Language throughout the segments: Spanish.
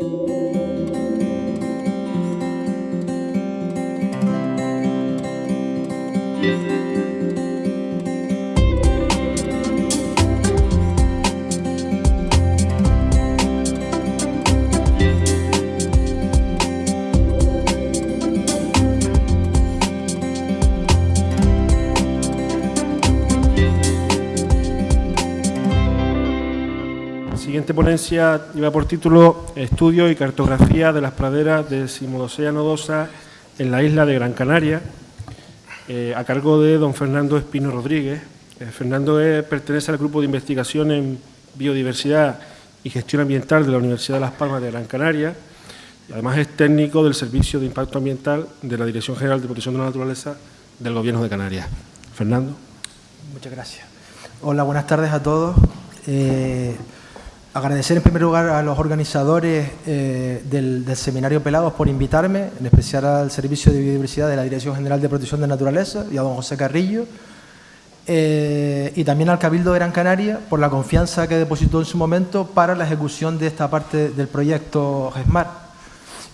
La siguiente ponencia lleva por título Estudio y cartografía de las praderas de Decimodocea nodosa en la isla de Gran Canaria, a cargo de don Fernando Espino Rodríguez. Fernando pertenece al grupo de investigación en biodiversidad y gestión ambiental de la Universidad de Las Palmas de Gran Canaria. Y además es técnico del Servicio de Impacto Ambiental de la Dirección General de Protección de la Naturaleza del Gobierno de Canarias. Fernando. Muchas gracias. Hola, buenas tardes a todos. Agradecer en primer lugar a los organizadores del seminario Pelagos por invitarme, en especial al Servicio de Biodiversidad de la Dirección General de Protección de Naturaleza y a don José Carrillo, y también al Cabildo de Gran Canaria por la confianza que depositó en su momento para la ejecución de esta parte del proyecto GESMAR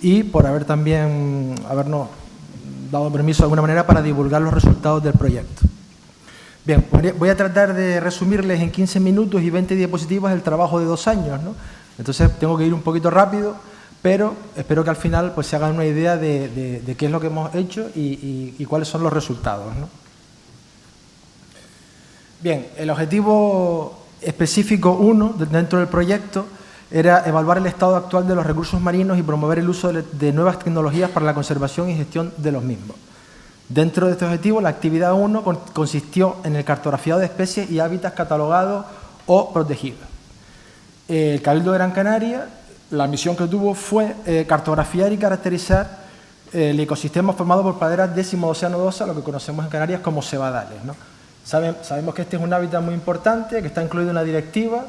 y por habernos dado permiso de alguna manera para divulgar los resultados del proyecto. Bien, voy a tratar de resumirles en 15 minutos y 20 diapositivas el trabajo de 2 años, ¿no? Entonces tengo que ir un poquito rápido, pero espero que al final pues, se hagan una idea de qué es lo que hemos hecho y cuáles son los resultados, ¿no? Bien, el objetivo específico 1 dentro del proyecto era evaluar el estado actual de los recursos marinos y promover el uso de nuevas tecnologías para la conservación y gestión de los mismos. Dentro de este objetivo, la actividad 1 consistió en el cartografiado de especies y hábitats catalogados o protegidos. El Cabildo de Gran Canaria, la misión que tuvo fue cartografiar y caracterizar el ecosistema formado por praderas Decimodocea nodosa, lo que conocemos en Canarias como cebadales, ¿no? Sabemos que este es un hábitat muy importante, que está incluido en la directiva,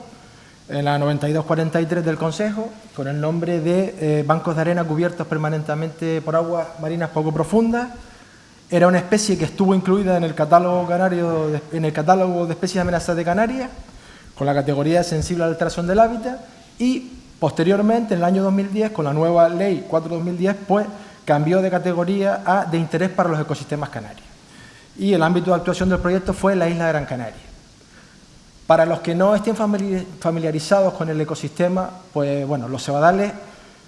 en la 9243 del Consejo, con el nombre de bancos de arena cubiertos permanentemente por aguas marinas poco profundas. Era una especie que estuvo incluida en el catálogo canario, en el catálogo de especies amenazadas de Canarias, con la categoría sensible a la alteración del hábitat, y posteriormente, en el año 2010, con la nueva ley 4/2010, pues cambió de categoría a de interés para los ecosistemas canarios. Y el ámbito de actuación del proyecto fue la isla de Gran Canaria. Para los que no estén familiarizados con el ecosistema, pues bueno, los cebadales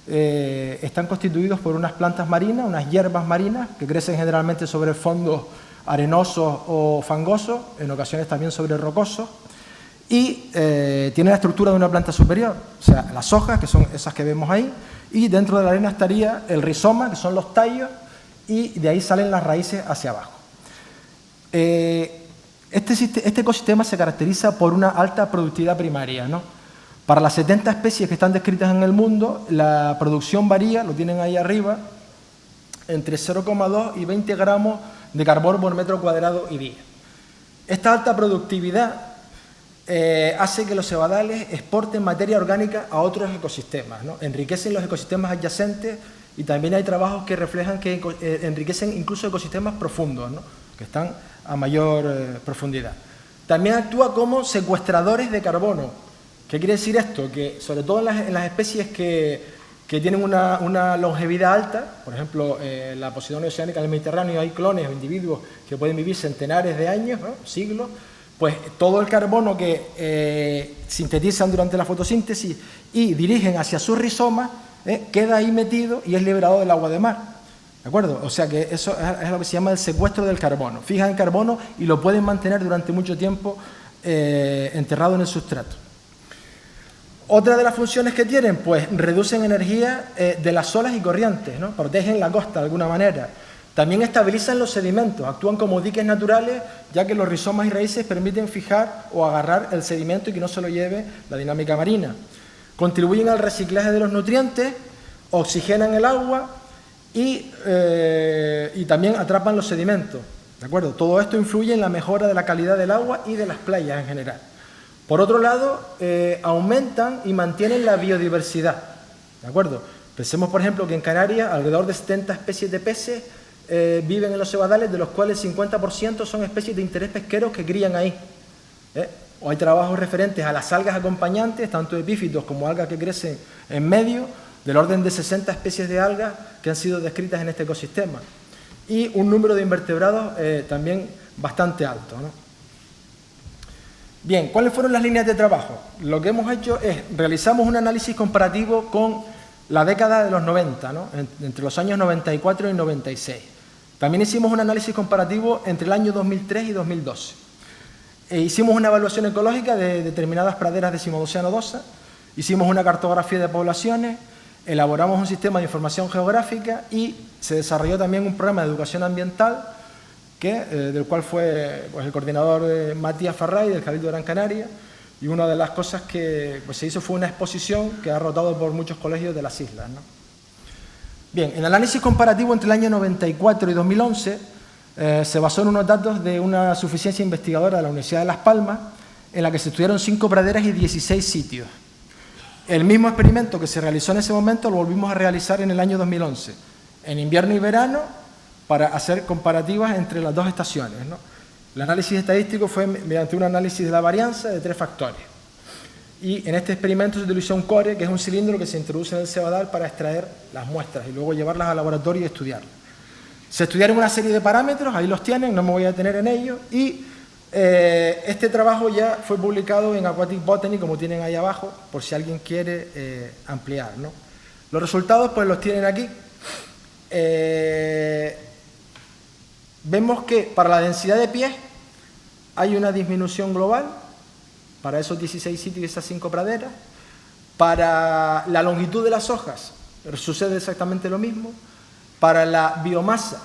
están constituidos por unas plantas marinas, unas hierbas marinas que crecen generalmente sobre fondos arenosos o fangosos, en ocasiones también sobre rocosos, y tienen la estructura de una planta superior, o sea, las hojas, que son esas que vemos ahí, y dentro de la arena estaría el rizoma, que son los tallos, y de ahí salen las raíces hacia abajo. Este ecosistema se caracteriza por una alta productividad primaria, ¿no? Para las 70 especies que están descritas en el mundo, la producción varía, lo tienen ahí arriba, entre 0,2 y 20 gramos de carbono por metro cuadrado y día. Esta alta productividad hace que los cebadales exporten materia orgánica a otros ecosistemas, ¿no? Enriquecen los ecosistemas adyacentes y también hay trabajos que reflejan que enriquecen incluso ecosistemas profundos, ¿no? Que están a mayor profundidad. También actúa como secuestradores de carbono. ¿Qué quiere decir esto? Que sobre todo en las especies que tienen una longevidad alta, por ejemplo, la Posidonia oceánica del Mediterráneo, hay clones o individuos que pueden vivir centenares de años, ¿no? Siglos, pues todo el carbono que sintetizan durante la fotosíntesis y dirigen hacia sus rizomas, queda ahí metido y es liberado del agua de mar. ¿De acuerdo? O sea que eso es lo que se llama el secuestro del carbono. Fijan el carbono y lo pueden mantener durante mucho tiempo enterrado en el sustrato. Otra de las funciones que tienen, pues reducen energía de las olas y corrientes, ¿no? Protegen la costa de alguna manera. También estabilizan los sedimentos, actúan como diques naturales, ya que los rizomas y raíces permiten fijar o agarrar el sedimento y que no se lo lleve la dinámica marina. Contribuyen al reciclaje de los nutrientes, oxigenan el agua y también atrapan los sedimentos, ¿de acuerdo? Todo esto influye en la mejora de la calidad del agua y de las playas en general. Por otro lado, aumentan y mantienen la biodiversidad, ¿de acuerdo? Pensemos, por ejemplo, que en Canarias alrededor de 70 especies de peces viven en los cebadales, de los cuales el 50% son especies de interés pesquero que crían ahí. O hay trabajos referentes a las algas acompañantes, tanto epífitos como algas que crecen en medio, del orden de 60 especies de algas que han sido descritas en este ecosistema, y un número de invertebrados también bastante alto, ¿no? Bien, ¿cuáles fueron las líneas de trabajo? Lo que hemos hecho es, realizamos un análisis comparativo con la década de los 90, ¿no? Entre los años 94 y 96. También hicimos un análisis comparativo entre el año 2003 y 2012. Hicimos una evaluación ecológica de determinadas praderas de Cimodocea nodosa, hicimos una cartografía de poblaciones, elaboramos un sistema de información geográfica y se desarrolló también un programa de educación ambiental del cual fue pues, el coordinador Matías Farray del Cabildo de Gran Canaria, y una de las cosas que pues, se hizo fue una exposición que ha rotado por muchos colegios de las islas, ¿no? Bien, en el análisis comparativo entre el año 94 y 2011 se basó en unos datos de una suficiencia investigadora de la Universidad de Las Palmas, en la que se estudiaron 5 praderas y 16 sitios. El mismo experimento que se realizó en ese momento lo volvimos a realizar en el año 2011, en invierno y verano, para hacer comparativas entre las dos estaciones, ¿no? El análisis estadístico fue mediante un análisis de la varianza de 3 factores. Y en este experimento se utilizó un core, que es un cilindro que se introduce en el cebadal para extraer las muestras y luego llevarlas al laboratorio y estudiarlas. Se estudiaron una serie de parámetros, ahí los tienen, no me voy a detener en ellos, y este trabajo ya fue publicado en Aquatic Botany, como tienen ahí abajo, por si alguien quiere ampliar, ¿no? Los resultados pues los tienen aquí. Vemos que para la densidad de pies hay una disminución global para esos 16 sitios y esas 5 praderas. Para la longitud de las hojas sucede exactamente lo mismo. Para la biomasa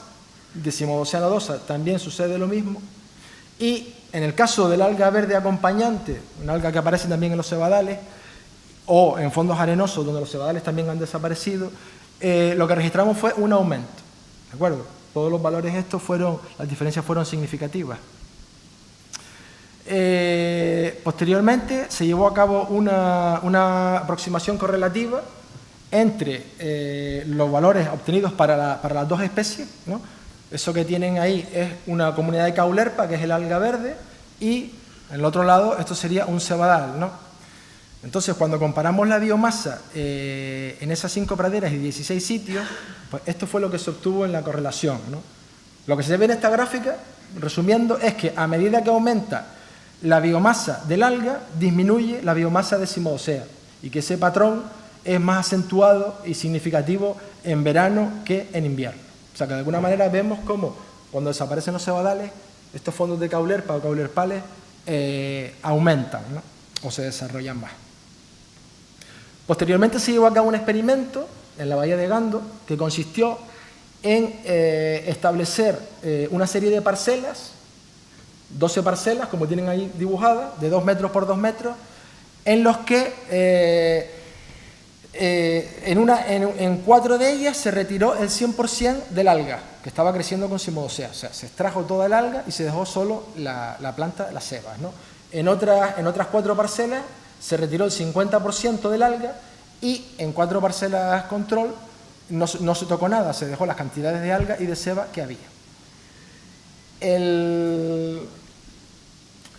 de Cimodocea nodosa también sucede lo mismo. Y en el caso del alga verde acompañante, una alga que aparece también en los cebadales o en fondos arenosos donde los cebadales también han desaparecido, lo que registramos fue un aumento, ¿de acuerdo? Todos los valores estos las diferencias fueron significativas. Posteriormente se llevó a cabo una aproximación correlativa entre los valores obtenidos para las dos especies, ¿no? Eso que tienen ahí es una comunidad de caulerpa, que es el alga verde, y en el otro lado esto sería un cebadal, ¿no? Entonces, cuando comparamos la biomasa en esas 5 praderas y 16 sitios, pues esto fue lo que se obtuvo en la correlación, ¿no? Lo que se ve en esta gráfica, resumiendo, es que a medida que aumenta la biomasa del alga, disminuye la biomasa de Cimodocea, y que ese patrón es más acentuado y significativo en verano que en invierno. O sea que de alguna manera vemos cómo cuando desaparecen los cebadales, estos fondos de caulerpa o caulerpales aumentan, ¿no? O se desarrollan más. Posteriormente se llevó a cabo un experimento en la bahía de Gando que consistió en establecer una serie de parcelas, 12 parcelas, como tienen ahí dibujadas, de 2 metros por 2 metros, en los que en 4 de ellas se retiró el 100% del alga, que estaba creciendo con Cimodocea. O sea, se extrajo toda el alga y se dejó solo la planta, las cebas, ¿no? En otras 4 parcelas se retiró el 50% del alga y en 4 parcelas control no se tocó nada, se dejó las cantidades de alga y de ceba que había. El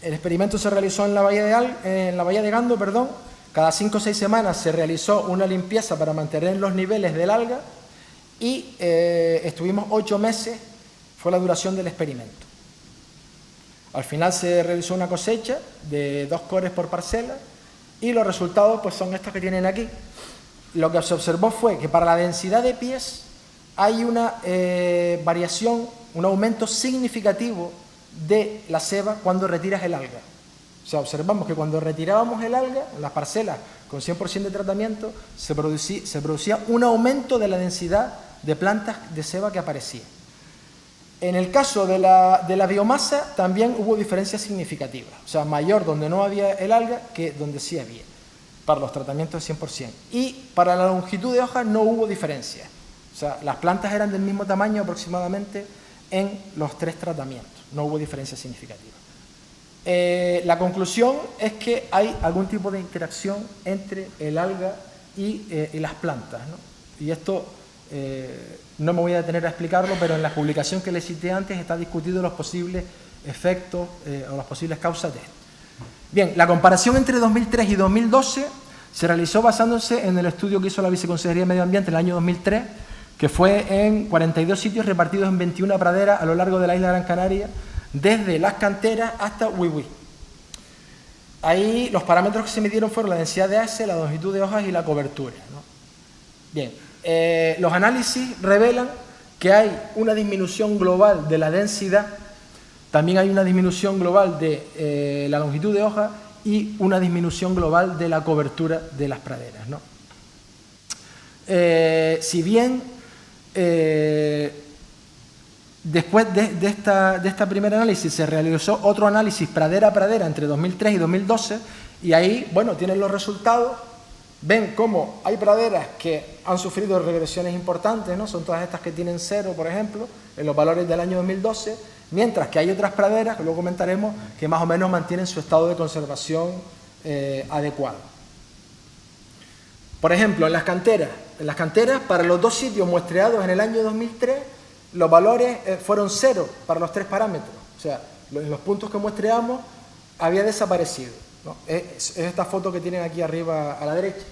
experimento se realizó en la bahía de Gando, perdón. Cada 5 o 6 semanas se realizó una limpieza para mantener los niveles del alga y estuvimos 8 meses, fue la duración del experimento. Al final se realizó una cosecha de 2 cores por parcela y los resultados pues, son estos que tienen aquí. Lo que se observó fue que para la densidad de pies hay una variación, un aumento significativo de la ceba cuando retiras el alga. O sea, observamos que cuando retirábamos el alga, en las parcelas con 100% de tratamiento, se producía un aumento de la densidad de plantas de ceba que aparecía. En el caso de la biomasa también hubo diferencias significativas, o sea, mayor donde no había el alga que donde sí había, para los tratamientos de 100%. Y para la longitud de hojas no hubo diferencia, o sea, las plantas eran del mismo tamaño aproximadamente en los 3 tratamientos, no hubo diferencia significativa. La conclusión es que hay algún tipo de interacción entre el alga y las plantas, ¿no? Y esto no me voy a detener a explicarlo, pero en la publicación que les cité antes está discutido los posibles efectos o las posibles causas de esto. Bien, la comparación entre 2003 y 2012 Se realizó basándose en el estudio que hizo la Viceconsejería de Medio Ambiente en el año 2003, que fue en 42 sitios repartidos en 21 praderas a lo largo de la isla de Gran Canaria, desde Las Canteras hasta Huihui. Ahí los parámetros que se midieron fueron la densidad de ACE, la longitud de hojas y la cobertura, ¿no? Bien, los análisis revelan que hay una disminución global de la densidad, también hay una disminución global de la longitud de hoja y una disminución global de la cobertura de las praderas, ¿no? Si bien después de esta primer análisis se realizó otro análisis pradera a pradera entre 2003 y 2012 y ahí, bueno, tienen los resultados, ven cómo hay praderas que han sufrido regresiones importantes, ¿no? Son todas estas que tienen 0, por ejemplo, en los valores del año 2012, mientras que hay otras praderas, que luego comentaremos, que más o menos mantienen su estado de conservación adecuado. Por ejemplo, en las canteras, para los 2 sitios muestreados en el año 2003, los valores fueron 0 para los 3 parámetros. O sea, en los puntos que muestreamos había desaparecido, ¿no? Es esta foto que tienen aquí arriba a la derecha.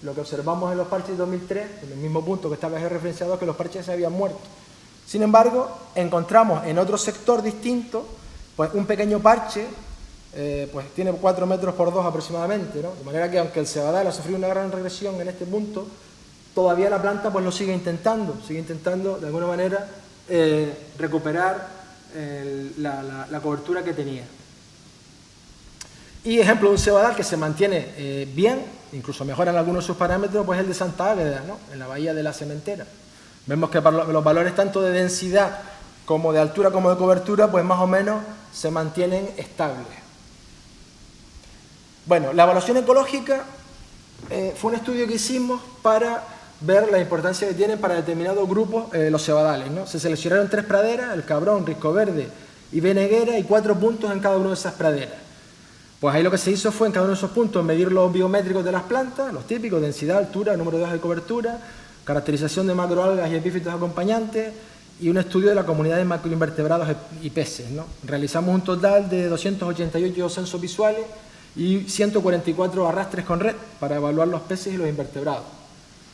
Lo que observamos en los parches de 2003, en el mismo punto que estaba referenciado, es que los parches se habían muerto. Sin embargo, encontramos en otro sector distinto, pues un pequeño parche, pues tiene 4 metros por 2 aproximadamente, ¿no? De manera que aunque el cebadal ha sufrido una gran regresión en este punto, todavía la planta pues lo sigue intentando de alguna manera recuperar la cobertura que tenía. Y ejemplo de un cebadal que se mantiene bien, incluso mejora en algunos de sus parámetros, pues el de Santa Águeda, ¿no? En la bahía de la Cementera. Vemos que los valores tanto de densidad como de altura como de cobertura, pues más o menos se mantienen estables. Bueno, la evaluación ecológica fue un estudio que hicimos para ver la importancia que tienen para determinados grupos los cebadales, ¿no? Se seleccionaron 3 praderas, El Cabrón, Risco Verde y Beneguera, y 4 puntos en cada una de esas praderas. Pues ahí lo que se hizo fue en cada uno de esos puntos medir los biométricos de las plantas, los típicos, densidad, altura, número de hojas de cobertura, caracterización de macroalgas y epífitos acompañantes y un estudio de la comunidad de macroinvertebrados y peces, ¿no? Realizamos un total de 288 censos visuales y 144 arrastres con red para evaluar los peces y los invertebrados.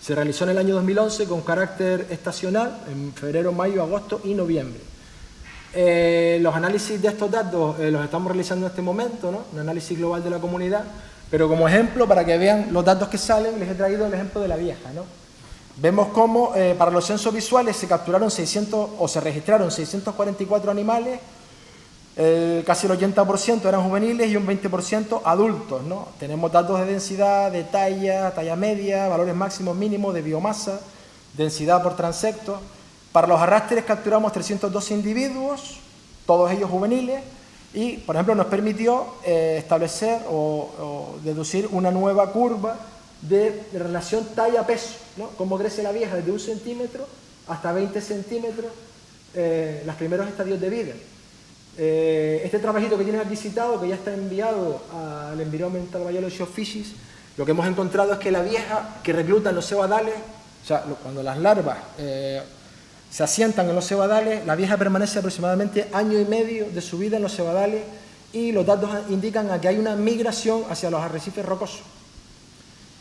Se realizó en el año 2011 con carácter estacional, en febrero, mayo, agosto y noviembre. Los análisis de estos datos los estamos realizando en este momento, ¿no? Un análisis global de la comunidad, pero como ejemplo, para que vean los datos que salen, les he traído el ejemplo de La Vieja, ¿no? Vemos cómo para los censos visuales se capturaron se registraron 644 animales, casi el 80% eran juveniles y un 20% adultos, ¿no? Tenemos datos de densidad, de talla media, valores máximos mínimos de biomasa, densidad por transecto. Para los arrastres capturamos 312 individuos, todos ellos juveniles, y, por ejemplo, nos permitió establecer o deducir una nueva curva de relación talla-peso, ¿no? Cómo crece la vieja desde 1 centímetro hasta 20 centímetros, los primeros estadios de vida. Este trabajito que tienen aquí citado, que ya está enviado al Environmental Biology of Fishes, lo que hemos encontrado es que la vieja que reclutan los cebadales, o sea, cuando las larvas se asientan en los cebadales, la vieja permanece aproximadamente año y medio de su vida en los cebadales y los datos indican a que hay una migración hacia los arrecifes rocosos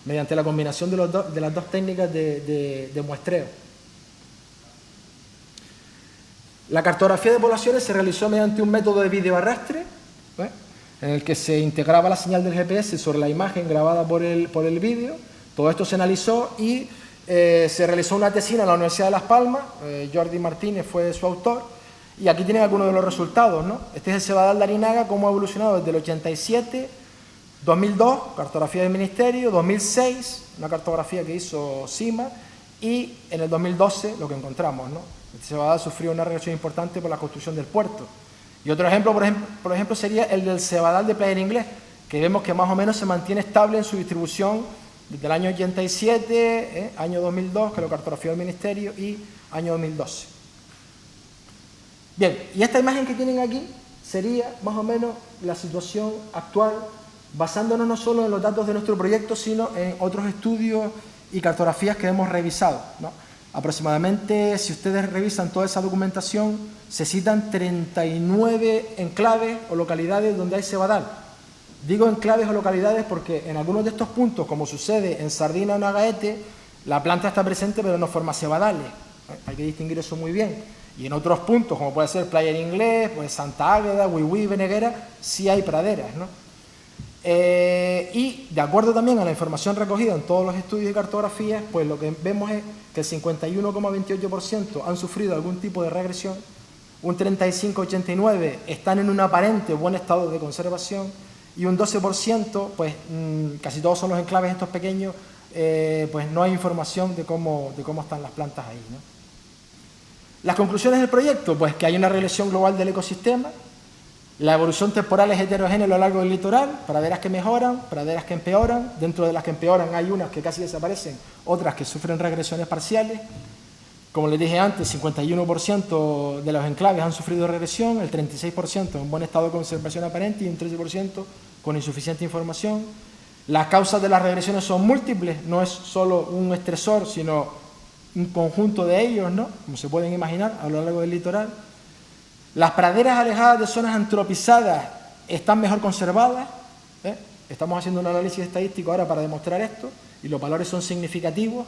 mediante la combinación de las dos técnicas de muestreo. La cartografía de poblaciones se realizó mediante un método de videoarrastre, en el que se integraba la señal del GPS sobre la imagen grabada por el vídeo. Todo esto se analizó y se realizó una tesina en la Universidad de Las Palmas, Jordi Martínez fue su autor, y aquí tienen algunos de los resultados, ¿no? Este es el cebadal de Arinaga, cómo ha evolucionado desde el 87, 2002, cartografía del Ministerio, 2006, una cartografía que hizo CIMA, y en el 2012 lo que encontramos, ¿no? Este cebadal sufrió una regresión importante por la construcción del puerto. Y otro ejemplo, por ejemplo, sería el del cebadal de Playa del Inglés, que vemos que más o menos se mantiene estable en su distribución desde el año 87, año 2002, que lo cartografió el Ministerio, y año 2012. Bien, y esta imagen que tienen aquí sería más o menos la situación actual, basándonos no solo en los datos de nuestro proyecto, sino en otros estudios y cartografías que hemos revisado, ¿no? Aproximadamente, si ustedes revisan toda esa documentación, se citan 39 enclaves o localidades donde hay cebadal. Digo enclaves o localidades porque en algunos de estos puntos, como sucede en Sardina o Nagaete, la planta está presente pero no forma cebadales. Hay que distinguir eso muy bien. Y en otros puntos, como puede ser Playa del Inglés, pues Santa Águeda, Huihuí, Beneguera, sí hay praderas, ¿no? Y de acuerdo también a la información recogida en todos los estudios y cartografías, pues lo que vemos es que el 51,28% han sufrido algún tipo de regresión, un 35,89% están en un aparente buen estado de conservación y un 12%, pues casi todos son los enclaves estos pequeños, pues no hay información de cómo están las plantas ahí, ¿no? Las conclusiones del proyecto, pues que hay una regresión global del ecosistema, la evolución temporal es heterogénea a lo largo del litoral, praderas que mejoran, praderas que empeoran, dentro de las que empeoran hay unas que casi desaparecen, otras que sufren regresiones parciales. Como les dije antes, 51% de los enclaves han sufrido regresión, el 36% en buen estado de conservación aparente y un 13% con insuficiente información. Las causas de las regresiones son múltiples, no es solo un estresor, sino un conjunto de ellos, ¿no? Como se pueden imaginar, a lo largo del litoral. Las praderas alejadas de zonas antropizadas están mejor conservadas. Estamos haciendo un análisis estadístico ahora para demostrar esto y los valores son significativos.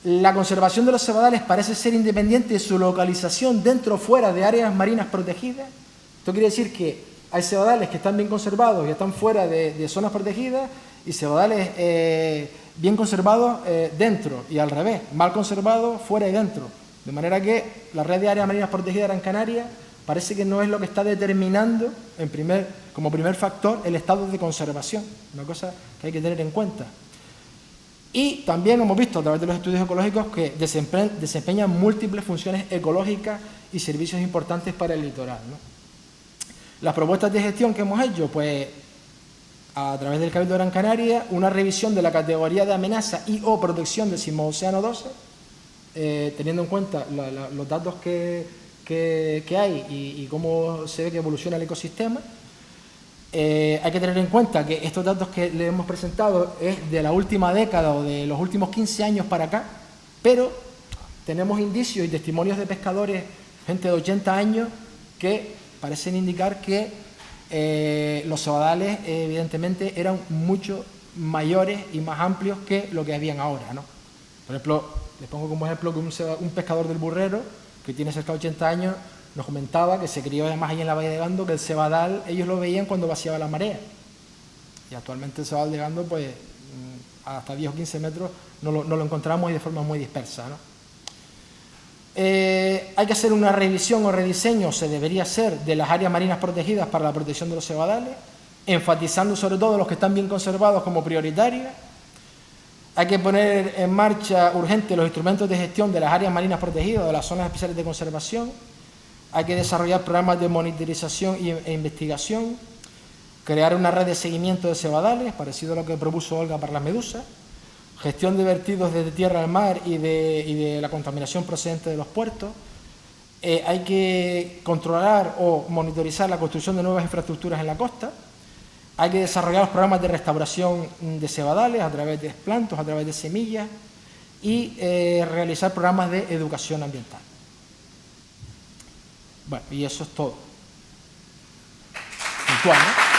La conservación de los cebadales parece ser independiente de su localización dentro o fuera de áreas marinas protegidas. Esto quiere decir que hay cebadales que están bien conservados y están fuera de zonas protegidas y cebadales bien conservados dentro y al revés, mal conservados fuera y dentro. De manera que la red de áreas marinas protegidas de Gran Canaria parece que no es lo que está determinando como primer factor el estado de conservación, una cosa que hay que tener en cuenta. Y también hemos visto a través de los estudios ecológicos que desempeñan múltiples funciones ecológicas y servicios importantes para el litoral, ¿no? Las propuestas de gestión que hemos hecho, pues a través del Cabildo de Gran Canaria, una revisión de la categoría de amenaza y o protección del Cimodocéano dosa, teniendo en cuenta los datos que hay y cómo se ve que evoluciona el ecosistema. Hay que tener en cuenta que estos datos que le hemos presentado es de la última década o de los últimos 15 años para acá, pero tenemos indicios y testimonios de pescadores, gente de 80 años, que parecen indicar que los cebadales evidentemente eran mucho mayores y más amplios que lo que habían ahora, ¿no? Por ejemplo, les pongo como ejemplo que un pescador del Burrero, que tiene cerca de 80 años, nos comentaba que se crió además ahí en la Bahía de Gando, que el cebadal ellos lo veían cuando vaciaba la marea. Y actualmente el cebadal de Gando, pues hasta 10 o 15 metros no lo encontramos y de forma muy dispersa, ¿no? Hay que hacer una revisión o rediseño, se debería hacer, de las áreas marinas protegidas para la protección de los cebadales, enfatizando sobre todo los que están bien conservados como prioritarios. Hay que poner en marcha urgente los instrumentos de gestión de las áreas marinas protegidas, de las zonas especiales de conservación. Hay que desarrollar programas de monitorización e investigación, crear una red de seguimiento de cebadales, parecido a lo que propuso Olga para las medusas, gestión de vertidos desde tierra al mar y de la contaminación procedente de los puertos. Hay que controlar o monitorizar la construcción de nuevas infraestructuras en la costa. Hay que desarrollar los programas de restauración de cebadales a través de explantos, a través de semillas y realizar programas de educación ambiental. Bueno, y eso es todo. Puntual, ¿no?